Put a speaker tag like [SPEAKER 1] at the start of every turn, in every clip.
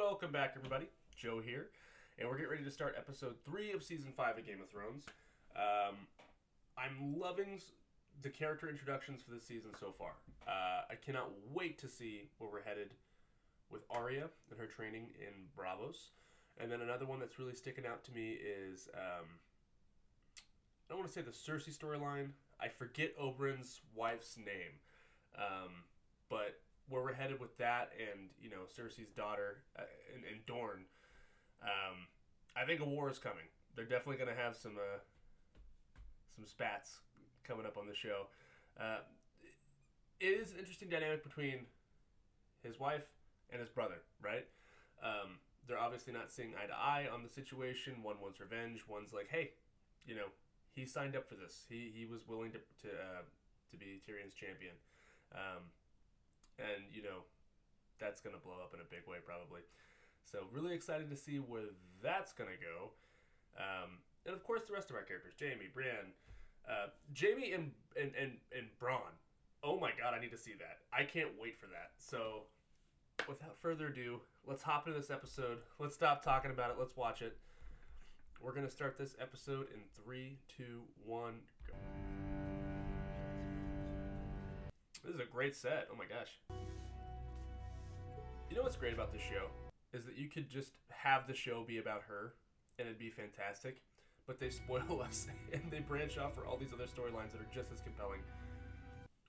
[SPEAKER 1] Welcome back, everybody. Joe here, and we're getting ready to start episode 3 of season 5 of Game of Thrones. I'm loving the character introductions for this season so far. I cannot wait to see where we're headed with Arya and her training in Braavos. And then another one that's really sticking out to me is, I don't want to say the Cersei storyline. I forget Oberyn's wife's name. But where we're headed with that and, you know, Cersei's daughter and Dorne, I think a war is coming. They're definitely going to have some spats coming up on the show. It is an interesting dynamic between his wife and his brother, right? They're obviously not seeing eye to eye on the situation. One wants revenge. One's like, hey, you know, he signed up for this. He was willing to be Tyrion's champion. And, you know, that's going to blow up in a big way probably. So really excited to see where that's going to go. And, of course, the rest of our characters. Jaime, Brienne. Jaime and Bronn. Oh, my God, I need to see that. I can't wait for that. So, without further ado, let's hop into this episode. Let's stop talking about it. Let's watch it. We're going to start this episode in 3, 2, 1, go. This is a great set. Oh my gosh. You know what's great about this show? Is that you could just have the show be about her and it'd be fantastic. But they spoil us and they branch off for all these other storylines that are just as compelling.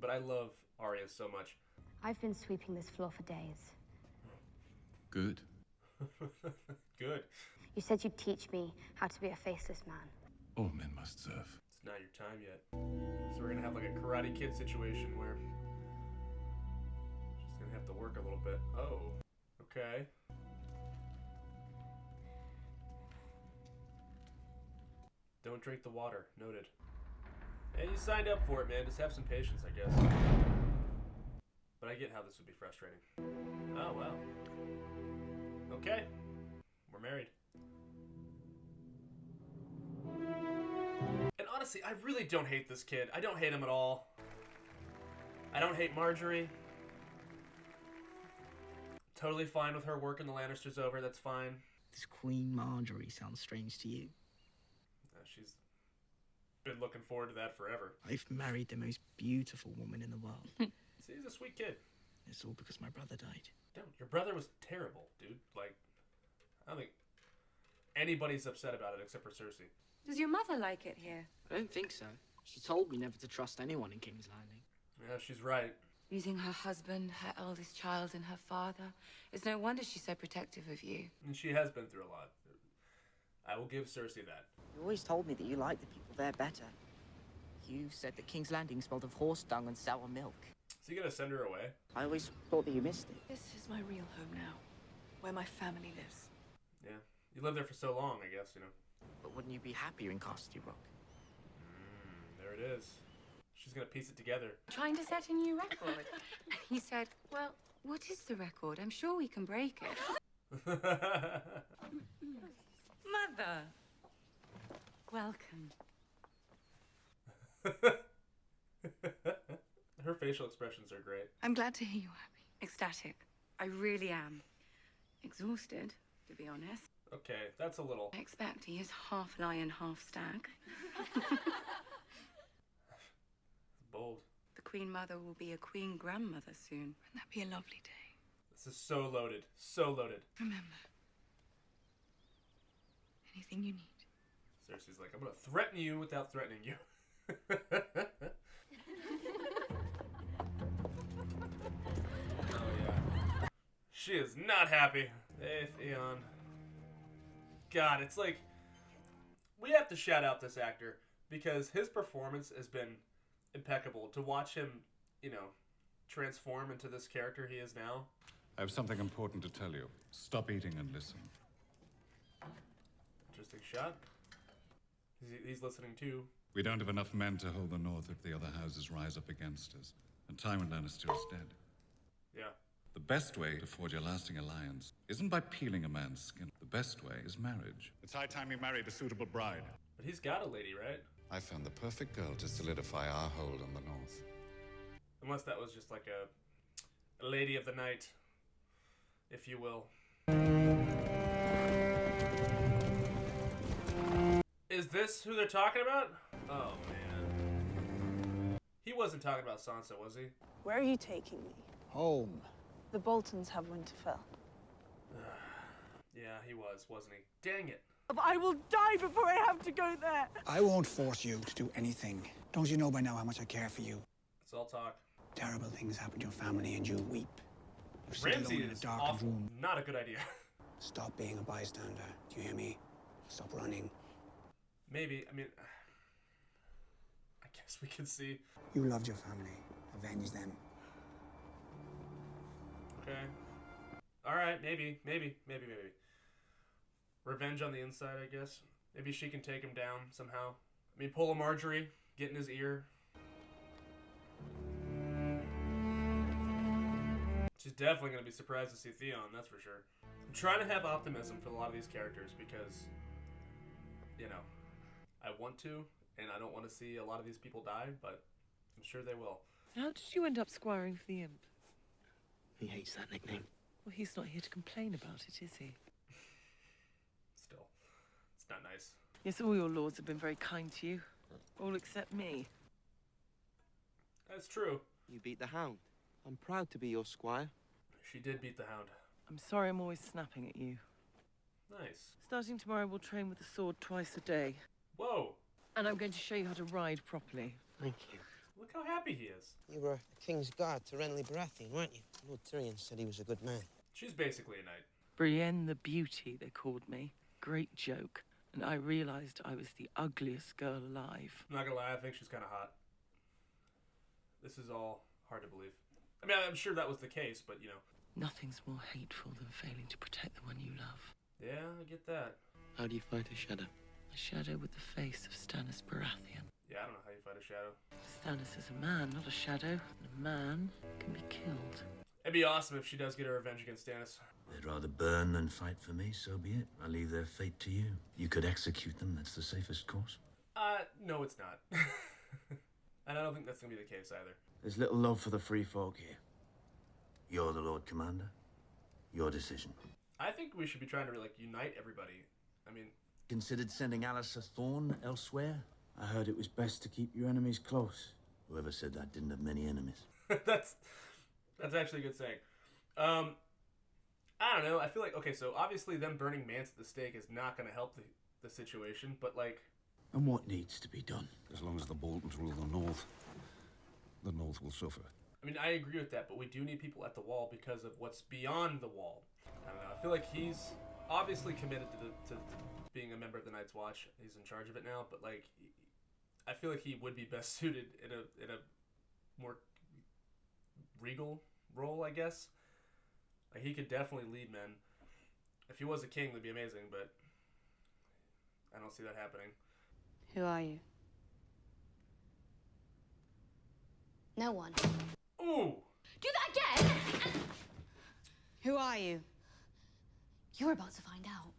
[SPEAKER 1] But I love Arya so much.
[SPEAKER 2] I've been sweeping this floor for days.
[SPEAKER 3] Good.
[SPEAKER 1] Good.
[SPEAKER 2] You said you'd teach me how to be a faceless man.
[SPEAKER 3] All men must serve.
[SPEAKER 1] It's not your time yet. So we're going to have like a Karate Kid situation where she's going to have to work a little bit. Oh, okay. Don't drink the water. Noted. Hey, you signed up for it, man. Just have some patience, I guess. But I get how this would be frustrating. Oh, wow. Okay. We're married. And honestly, I really don't hate this kid. I don't hate him at all. I don't hate Marjorie. Totally fine with her working the Lannisters over. That's fine.
[SPEAKER 4] This Queen Marjorie sounds strange to you.
[SPEAKER 1] She's been looking forward to that forever.
[SPEAKER 4] I've married the most beautiful woman in the world.
[SPEAKER 1] See, he's a sweet kid.
[SPEAKER 4] It's all because my brother died.
[SPEAKER 1] Don't. Your brother was terrible, dude. Like, I don't think anybody's upset about it except for Cersei.
[SPEAKER 5] Does your mother like it here?
[SPEAKER 4] I don't think so. She told me never to trust anyone in King's Landing.
[SPEAKER 1] Yeah, she's right.
[SPEAKER 5] Losing her husband, her eldest child, and her father. It's no wonder she's so protective of you.
[SPEAKER 1] And she has been through a lot. I will give Cersei that.
[SPEAKER 4] You always told me that you liked the people there better. You said that King's Landing smelled of horse dung and sour milk.
[SPEAKER 1] Is he gonna send her away?
[SPEAKER 4] I always thought that you missed it.
[SPEAKER 5] This is my real home now, where my family lives.
[SPEAKER 1] Yeah. You lived there for so long, I guess, you know.
[SPEAKER 4] But wouldn't you be happier in Castle Rock?
[SPEAKER 1] There it is. She's gonna piece it together.
[SPEAKER 5] Trying to set a new record. He said, well, what is the record? I'm sure we can break it. Mother. Welcome.
[SPEAKER 1] Her facial expressions are great.
[SPEAKER 5] I'm glad to hear you're happy. Ecstatic. I really am. Exhausted, to be honest.
[SPEAKER 1] Okay, that's a little...
[SPEAKER 5] I expect he is half lion, half stag.
[SPEAKER 1] bold.
[SPEAKER 5] The Queen Mother will be a Queen Grandmother soon. Wouldn't that be a lovely day?
[SPEAKER 1] This is so loaded. So loaded.
[SPEAKER 5] Remember, anything you need.
[SPEAKER 1] Cersei's like, I'm gonna threaten you without threatening you. Oh, yeah. She is not happy. Hey, Theon. God, it's like... We have to shout out this actor because his performance has been impeccable. To watch him, you know, transform into this character he is now.
[SPEAKER 3] I have something important to tell you. Stop eating and listen.
[SPEAKER 1] Interesting shot. He's listening too.
[SPEAKER 3] We don't have enough men to hold the north if the other houses rise up against us. And Tywin Lannister is dead.
[SPEAKER 1] Yeah.
[SPEAKER 3] The best way to forge a lasting alliance isn't by peeling a man's skin. The best way is marriage. It's high time you married a suitable bride.
[SPEAKER 1] But he's got a lady, right?
[SPEAKER 6] I found the perfect girl to solidify our hold on the north.
[SPEAKER 1] Unless that was just like a lady of the night, if you will. Is this who they're talking about? Oh, man. He wasn't talking about Sansa, was he?
[SPEAKER 7] Where are you taking me?
[SPEAKER 8] Home.
[SPEAKER 7] The Boltons have Winterfell.
[SPEAKER 1] Yeah, he was, wasn't he? Dang it.
[SPEAKER 7] I will die before I have to go there.
[SPEAKER 8] I won't force you to do anything. Don't you know by now how much I care for you?
[SPEAKER 1] It's all talk.
[SPEAKER 8] Terrible things happen to your family and you weep. You sit
[SPEAKER 1] Ramsay
[SPEAKER 8] alone in a
[SPEAKER 1] is
[SPEAKER 8] darkened
[SPEAKER 1] awful.
[SPEAKER 8] room.
[SPEAKER 1] Not a good idea.
[SPEAKER 8] Stop being a bystander. Do you hear me? Stop running.
[SPEAKER 1] Maybe. I mean, I guess we can see.
[SPEAKER 8] You loved your family. Avenge them.
[SPEAKER 1] Okay. All right. Maybe. Revenge on the inside, I guess. Maybe she can take him down somehow. I mean, pull a Marjorie, get in his ear. She's definitely going to be surprised to see Theon, that's for sure. I'm trying to have optimism for a lot of these characters because, you know, I want to, and I don't want to see a lot of these people die, but I'm sure they will.
[SPEAKER 9] How did you end up squiring for the imp?
[SPEAKER 10] He hates that nickname.
[SPEAKER 9] Well, he's not here to complain about it, is he?
[SPEAKER 1] Still, it's not nice.
[SPEAKER 9] Yes, all your lords have been very kind to you. All except me.
[SPEAKER 1] That's true.
[SPEAKER 10] You beat the Hound. I'm proud to be your squire.
[SPEAKER 1] She did beat the Hound.
[SPEAKER 9] I'm sorry I'm always snapping at you.
[SPEAKER 1] Nice.
[SPEAKER 9] Starting tomorrow, we'll train with the sword twice a day.
[SPEAKER 1] Whoa.
[SPEAKER 9] And I'm going to show you how to ride properly.
[SPEAKER 10] Thank you.
[SPEAKER 1] Look how happy he is.
[SPEAKER 10] You were the king's guard to Renly Baratheon, weren't you? Lord Tyrion said he was a good man.
[SPEAKER 1] She's basically a knight.
[SPEAKER 9] Brienne the Beauty, they called me. Great joke. And I realized I was the ugliest girl alive.
[SPEAKER 1] I'm not gonna lie, I think she's kind of hot. This is all hard to believe. I mean, I'm sure that was the case, but, you know.
[SPEAKER 9] Nothing's more hateful than failing to protect the one you love.
[SPEAKER 1] Yeah, I get that.
[SPEAKER 10] How do you fight a shadow?
[SPEAKER 9] A shadow with the face of Stannis Baratheon.
[SPEAKER 1] Yeah, I don't know how you fight a shadow.
[SPEAKER 9] Stannis is a man, not a shadow. And a man can be killed.
[SPEAKER 1] It'd be awesome if she does get her revenge against Stannis.
[SPEAKER 11] They'd rather burn than fight for me, so be it. I leave their fate to you. You could execute them, that's the safest course.
[SPEAKER 1] No, it's not. And I don't think that's gonna be the case either.
[SPEAKER 11] There's little love for the free folk here. You're the Lord Commander. Your decision.
[SPEAKER 1] I think we should be trying to, like, unite everybody. I mean...
[SPEAKER 11] Considered sending Alistair Thorne elsewhere?
[SPEAKER 12] I heard it was best to keep your enemies close.
[SPEAKER 11] Whoever said that didn't have many enemies.
[SPEAKER 1] That's actually a good saying. I don't know. I feel like, okay, so obviously them burning Mance at the stake is not going to help the situation, but, like...
[SPEAKER 12] And what needs to be done?
[SPEAKER 6] As long as the Boltons rule the North will suffer.
[SPEAKER 1] I mean, I agree with that, but we do need people at the wall because of what's beyond the wall. I don't know. I feel like he's obviously committed to being a member of the Night's Watch. He's in charge of it now, but, like, I feel like he would be best suited in a more regal role, I guess. Like, he could definitely lead men. If he was a king, that'd be amazing, but I don't see that happening.
[SPEAKER 2] Who are you? No one.
[SPEAKER 1] Ooh!
[SPEAKER 2] Do that again! Who are you? You're about to find out.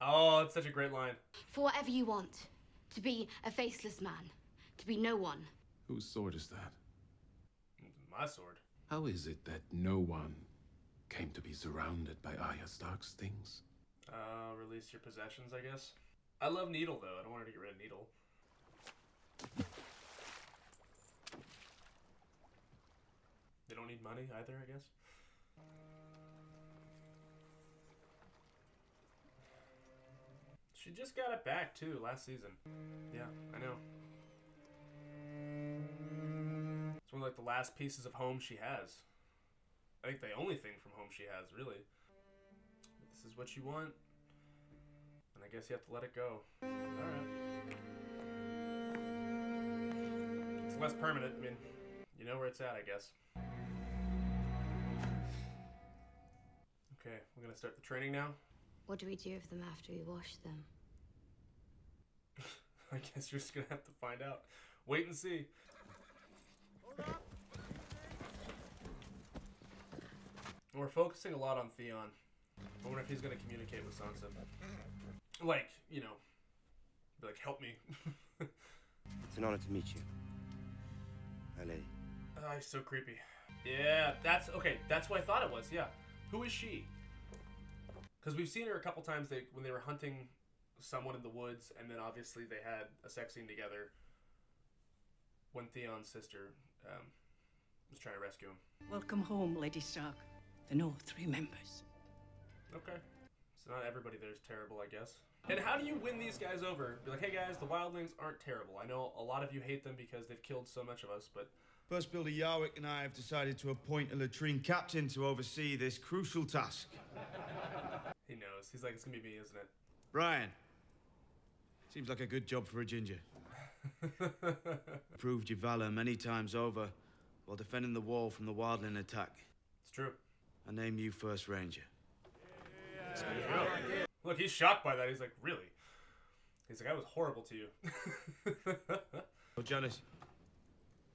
[SPEAKER 1] Oh, it's such a great line.
[SPEAKER 2] For whatever you want. To be a faceless man. To be no one.
[SPEAKER 13] Whose sword is that?
[SPEAKER 1] My sword.
[SPEAKER 13] How is it that no one came to be surrounded by Arya Stark's things?
[SPEAKER 1] Release your possessions, I guess. I love Needle, though. I don't want her to get rid of Needle. They don't need money either, I guess. She just got it back, too, last season. Yeah, I know. It's one of, like, the last pieces of home she has. I think the only thing from home she has, really. This is what you want. And I guess you have to let it go. Alright. It's less permanent. I mean, you know where it's at, I guess. Okay, we're gonna start the training now.
[SPEAKER 2] What do we do with them after we wash them?
[SPEAKER 1] I guess you're just gonna have to find out. Wait and see. We're focusing a lot on Theon. I wonder if he's gonna communicate with Sansa. Like, you know, be like, help me.
[SPEAKER 10] It's an honor to meet you, my lady.
[SPEAKER 1] Oh, he's so creepy. Yeah, that's okay. That's what I thought it was. Yeah. Who is she? Because we've seen her a couple times when they were hunting someone in the woods, and then obviously they had a sex scene together when Theon's sister was trying to rescue him.
[SPEAKER 14] Welcome home, Lady Stark. The North remembers.
[SPEAKER 1] Okay. So not everybody there's terrible, I guess. And how do you win these guys over? Be like, hey guys, the wildlings aren't terrible. I know a lot of you hate them because they've killed so much of us, but...
[SPEAKER 12] First Builder Yarwick and I have decided to appoint a latrine captain to oversee this crucial task.
[SPEAKER 1] He knows. He's like, it's gonna be me, isn't it?
[SPEAKER 12] Brian. Seems like a good job for a ginger. Proved your valor many times over while defending the wall from the wildling attack.
[SPEAKER 1] It's true.
[SPEAKER 12] I name you First Ranger.
[SPEAKER 1] Look, he's shocked by that. He's like, really? He's like, I was horrible to you.
[SPEAKER 12] Oh, Janice,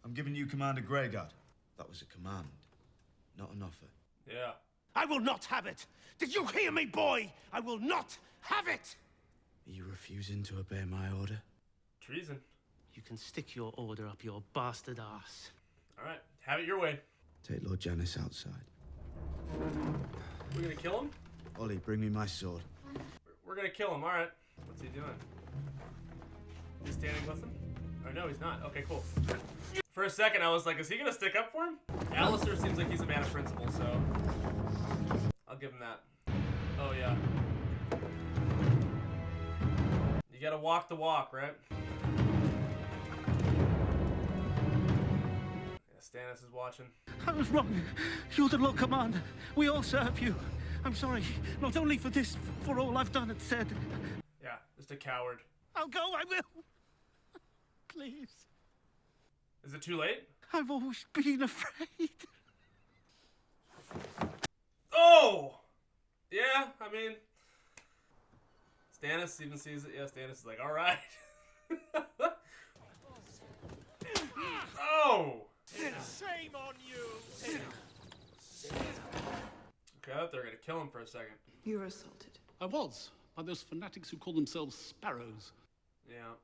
[SPEAKER 12] I'm giving you Commander Greyguard. That was a command, not an offer.
[SPEAKER 1] Yeah.
[SPEAKER 15] I will not have it! Did you hear me, boy? I will not have it!
[SPEAKER 12] Are you refusing to obey my order?
[SPEAKER 1] Treason.
[SPEAKER 15] You can stick your order up your bastard ass.
[SPEAKER 1] All right, have it your way.
[SPEAKER 12] Take Lord Janice outside.
[SPEAKER 1] We're gonna kill him?
[SPEAKER 12] Ollie, bring me my sword.
[SPEAKER 1] We're gonna kill him, all right. What's he doing? He's standing with him? Oh, no, he's not. Okay, cool. For a second, I was like, is he gonna stick up for him? Alistair seems like he's a man of principle, so... I'll give him that. Oh, yeah. You gotta walk the walk, right? Yeah, Stannis is watching.
[SPEAKER 15] I was wrong. You're the Lord Commander. We all serve you. I'm sorry, not only for this, for all I've done and said.
[SPEAKER 1] Yeah, just a coward.
[SPEAKER 15] I'll go, I will. Please.
[SPEAKER 1] Is it too late?
[SPEAKER 15] I've always been afraid.
[SPEAKER 1] Oh! Yeah, I mean... Stannis even sees it. Yeah, Stannis is like, alright. Oh!
[SPEAKER 15] Shame on you!
[SPEAKER 1] Okay, I thought they were gonna kill him for a second.
[SPEAKER 7] You were assaulted.
[SPEAKER 13] I was, by those fanatics who call themselves Sparrows.
[SPEAKER 1] Yeah.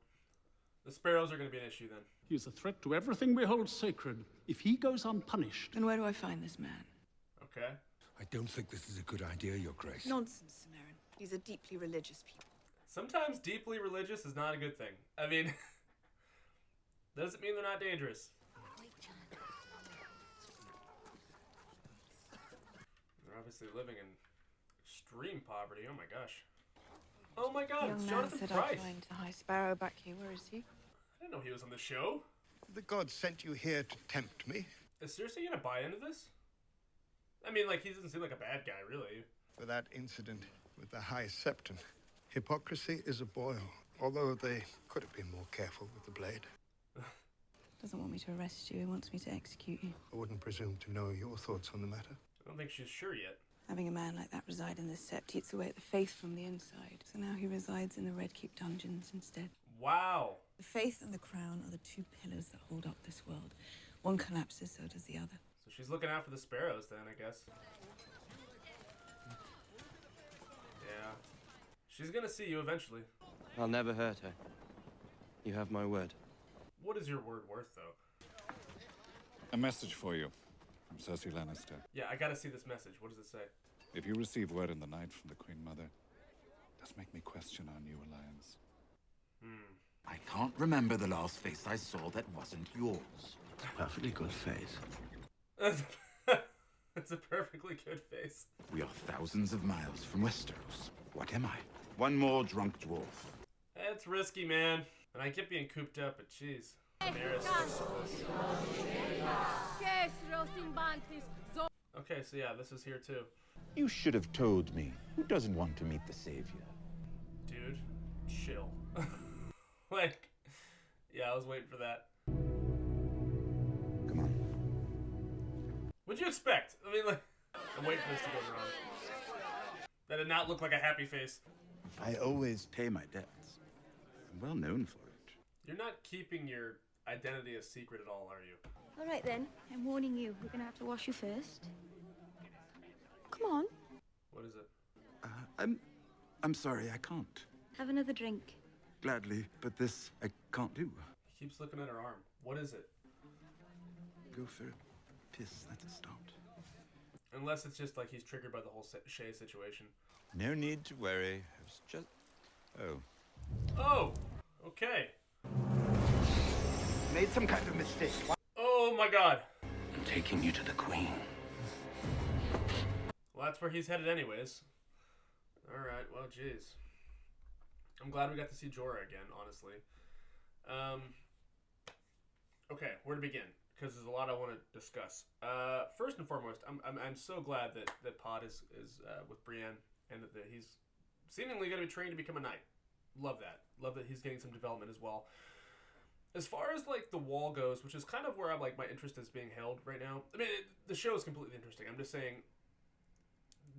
[SPEAKER 1] The Sparrows are gonna be an issue then.
[SPEAKER 13] He is a threat to everything we hold sacred. If he goes unpunished...
[SPEAKER 14] Then where do I find this man?
[SPEAKER 1] Okay.
[SPEAKER 6] I don't think this is a good idea, Your Grace.
[SPEAKER 7] Nonsense, Samarin. These are deeply religious people.
[SPEAKER 1] Sometimes deeply religious is not a good thing. I mean, doesn't mean they're not dangerous. They're obviously living in extreme poverty. Oh my gosh. Oh my god, it's Jonathan Pryce.
[SPEAKER 2] I'd find the High Sparrow back here. Where is he?
[SPEAKER 1] I didn't know he was on the show.
[SPEAKER 6] The gods sent you here to tempt me.
[SPEAKER 1] Is Cersei gonna buy into this? I mean, like, he doesn't seem like a bad guy, really.
[SPEAKER 6] For that incident with the High Septon, hypocrisy is a boil. Although they could have been more careful with the blade.
[SPEAKER 2] Doesn't want me to arrest you. He wants me to execute you.
[SPEAKER 6] I wouldn't presume to know your thoughts on the matter.
[SPEAKER 1] I don't think she's sure yet.
[SPEAKER 2] Having a man like that reside in this sept eats away at the faith from the inside. So now he resides in the Red Keep dungeons instead.
[SPEAKER 1] Wow.
[SPEAKER 2] The faith and the crown are the two pillars that hold up this world. One collapses, so does the other.
[SPEAKER 1] So she's looking out for the Sparrows then, I guess. Yeah. She's gonna see you eventually.
[SPEAKER 10] I'll never hurt her. You have my word.
[SPEAKER 1] What is your word worth, though?
[SPEAKER 3] A message for you from Cersei Lannister.
[SPEAKER 1] Yeah, I gotta see this message. What does it say?
[SPEAKER 3] If you receive word in the night from the Queen Mother, it does make me question our new alliance.
[SPEAKER 16] I can't remember the last face I saw that wasn't yours.
[SPEAKER 12] It's a perfectly good face.
[SPEAKER 1] It's a perfectly good face.
[SPEAKER 16] We are thousands of miles from Westeros. What am I? One more drunk dwarf.
[SPEAKER 1] It's risky, man. And I get being cooped up, but jeez. Okay, so yeah, this is here too.
[SPEAKER 16] You should have told me. Who doesn't want to meet the Savior?
[SPEAKER 1] Dude, chill. Like, yeah, I was waiting for that.
[SPEAKER 16] Come on.
[SPEAKER 1] What'd you expect? I mean, like, I'm waiting for this to go wrong. That did not look like a happy face.
[SPEAKER 16] I always pay my debts. I'm well known for it.
[SPEAKER 1] You're not keeping your identity a secret at all, are you?
[SPEAKER 17] All right then, I'm warning you. We're gonna have to wash you first. Come on.
[SPEAKER 1] What is it?
[SPEAKER 16] I'm sorry, I can't.
[SPEAKER 17] Have another drink.
[SPEAKER 16] Gladly, but this I can't do.
[SPEAKER 1] He keeps looking at her arm. What is it?
[SPEAKER 16] Go for a piss, that's a start.
[SPEAKER 1] Unless it's just like he's triggered by the whole Shay situation.
[SPEAKER 16] No need to worry. I was just... Oh.
[SPEAKER 1] Oh, okay.
[SPEAKER 6] Made some kind of mistake.
[SPEAKER 1] Oh my god.
[SPEAKER 15] I'm taking you to the Queen.
[SPEAKER 1] Well, that's where he's headed anyways. Alright, well, jeez. I'm glad we got to see Jorah again, honestly. Okay, where to begin? Because there's a lot I want to discuss. First and foremost, I'm so glad that Pod is with Brienne and that he's seemingly going to be trained to become a knight. Love that. Love that he's getting some development as well. As far as like the wall goes, which is kind of where I'm like my interest is being held right now. I mean, the show is completely interesting. I'm just saying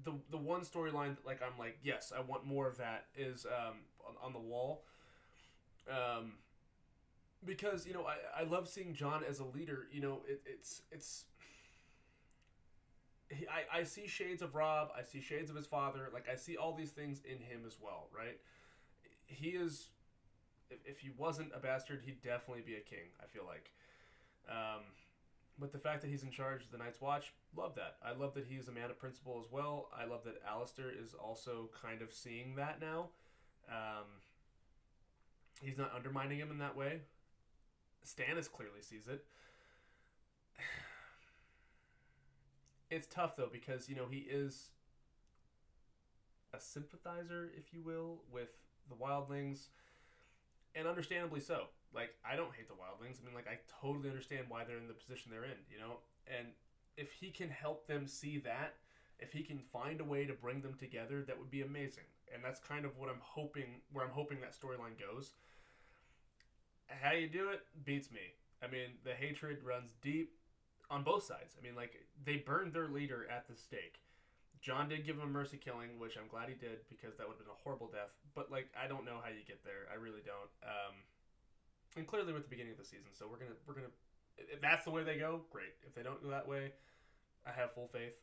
[SPEAKER 1] the one storyline that like I'm like, yes, I want more of that is on the wall. Because, you know, I love seeing Jon as a leader. You know, I see shades of Robb. I see shades of his father. Like, I see all these things in him as well, right? He is, if he wasn't a bastard, he'd definitely be a king, I feel like. But the fact that he's in charge of the Night's Watch, love that. I love that he's a man of principle as well. I love that Alistair is also kind of seeing that now. He's not undermining him in that way. Stannis clearly sees it. It's tough, though, because, you know, he is a sympathizer, if you will, with the wildlings. And understandably so. Like, I don't hate the wildlings. I mean, like, I totally understand why they're in the position they're in, you know? And if he can help them see that, if he can find a way to bring them together, that would be amazing. And that's kind of what I'm hoping, where I'm hoping that storyline goes. How you do it beats me. I mean, the hatred runs deep on both sides. I mean, like, they burned their leader at the stake. Jon did give him a mercy killing, which I'm glad he did, because that would have been a horrible death. But, like, I don't know how you get there. I really don't. And clearly we're at the beginning of the season, so we're gonna. If that's the way they go, great. If they don't go that way, I have full faith.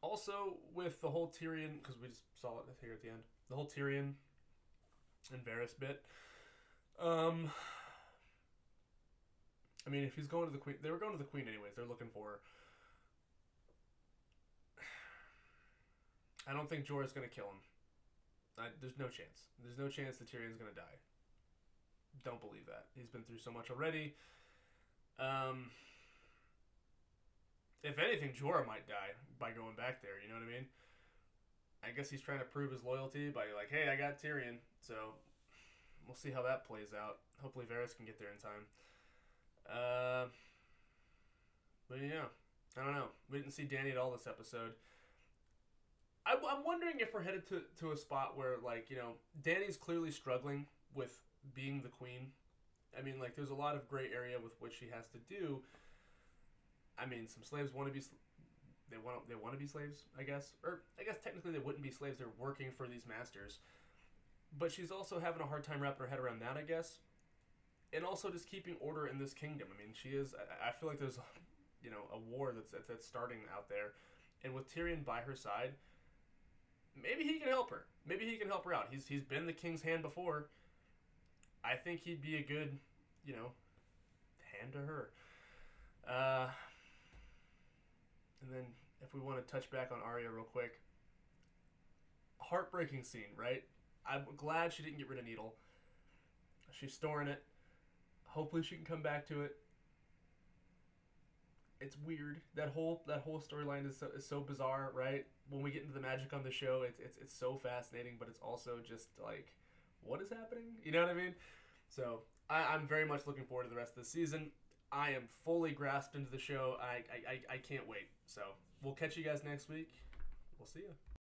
[SPEAKER 1] Also, with the whole Tyrion, because we just saw it here at the end, the whole Tyrion and Varys bit. I mean, if he's going to the Queen, they were going to the Queen anyways. They're looking for. I don't think Jorah's going to kill him. There's no chance. There's no chance that Tyrion's going to die. Don't believe that. He's been through so much already. If anything, Jorah might die by going back there. You know what I mean? I guess he's trying to prove his loyalty by like, hey, I got Tyrion. So we'll see how that plays out. Hopefully Varys can get there in time. But yeah, I don't know. We didn't see Dany at all this episode. I'm wondering if we're headed to a spot where, like, you know, Dany's clearly struggling with being the queen. I mean, like, there's a lot of gray area with what she has to do. I mean, some slaves want to be... They want to be slaves, I guess. Or, I guess technically they wouldn't be slaves. They're working for these masters. But she's also having a hard time wrapping her head around that, I guess. And also just keeping order in this kingdom. I mean, she is... I feel like there's, you know, a war that's starting out there. And with Tyrion by her side... Maybe he can help her. Maybe he can help her out. He's been the king's hand before. I think he'd be a good, you know, hand to her. And then if we want to touch back on Arya real quick. Heartbreaking scene, right? I'm glad she didn't get rid of Needle. She's storing it. Hopefully she can come back to it. It's weird. That whole storyline is so bizarre, right? When we get into the magic on the show, it's so fascinating, but it's also just like, what is happening? You know what I mean? So I'm very much looking forward to the rest of the season. I am fully grasped into the show. I can't wait. So we'll catch you guys next week. We'll see you.